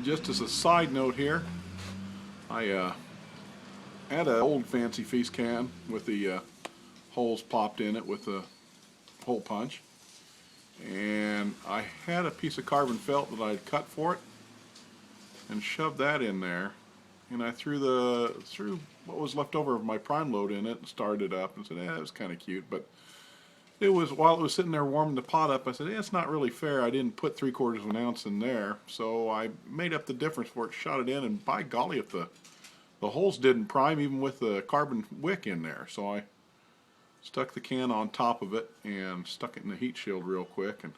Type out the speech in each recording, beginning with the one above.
Just as a side note here, I had an old Fancee Feast can with the holes popped in it with a hole punch, and I had a piece of carbon felt that I had cut for it and shoved that in there, and I threw what was left over of my prime load in it and started it up and said, it was kind of cute, but it was, while it was sitting there warming the pot up, I said, it's not really fair. I didn't put 3/4 of an ounce in there, so I made up the difference for it, shot it in, and by golly, if the holes didn't prime even with the carbon wick in there. So I stuck the can on top of it and stuck it in the heat shield real quick, and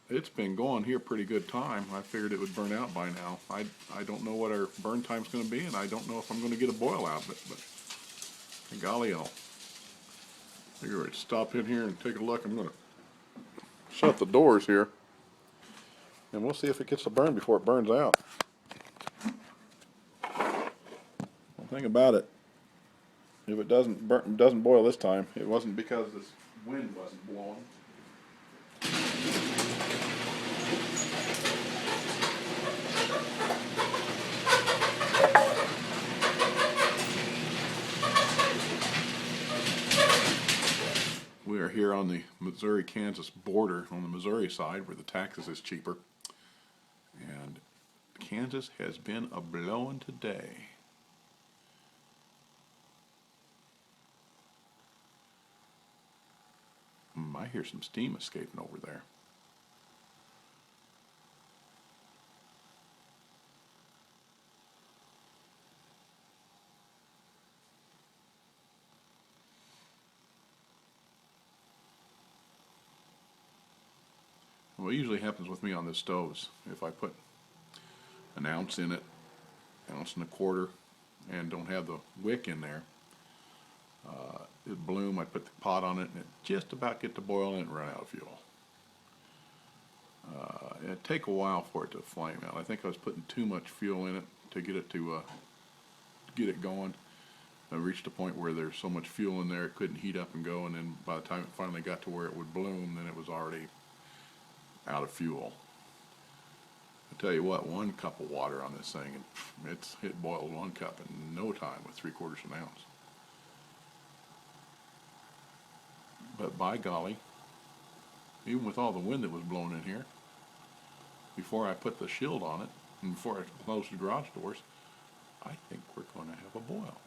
it's been going here pretty good time. I figured it would burn out by now. I don't know what our burn time's going to be, and I don't know if I'm going to get a boil out of it, but golly, I'll figure I'd stop in here and take a look. I'm going to shut the doors here, and we'll see if it gets to burn before it burns out. One thing about it, if it doesn't boil this time, it wasn't because this wind wasn't blowing. We are here on the Missouri-Kansas border, on the Missouri side where the taxes is cheaper, and Kansas has been a blowing today. I hear some steam escaping over there. What usually happens with me on this stove is if I put an ounce in it, ounce and a quarter, and don't have the wick in there, it bloom. I put the pot on it, and it just about get to boil and run out of fuel. It'd take a while for it to flame out. I think I was putting too much fuel in it to get it going. I reached a point where there's so much fuel in there it couldn't heat up and go, and then by the time it finally got to where it would bloom, then it was already out of fuel. I tell you what, 1 cup of water on this thing, and it boiled 1 cup in no time with 3/4 of an ounce. But by golly, even with all the wind that was blowing in here, before I put the shield on it, and before I closed the garage doors, I think we're going to have a boil.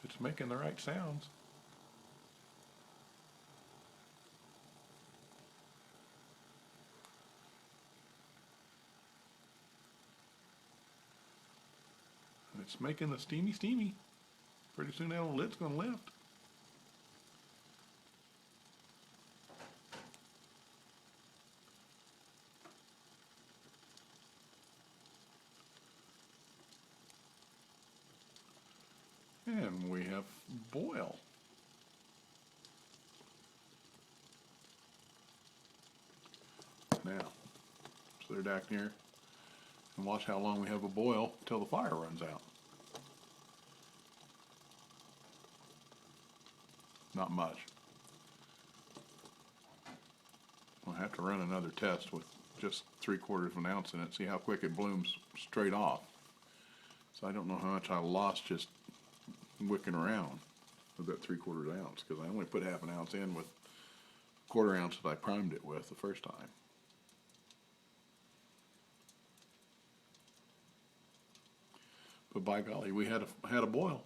It's making the right sounds. It's making the steamy. Pretty soon that old lid's going to lift. And we have boil. Now, sit her back here and watch how long we have a boil until the fire runs out. Not much. I'll have to run another test with just 3/4 of an ounce in it, see how quick it blooms straight off. So I don't know how much I lost just wicking around with that 3/4 ounce, because I only put half an ounce in with 1/4 ounce that I primed it with the first time. But by golly, we had a boil,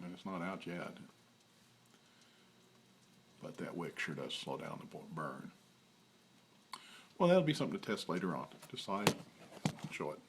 and it's not out yet. But that wick sure does slow down the burn. Well, that'll be something to test later on. Decide, show it.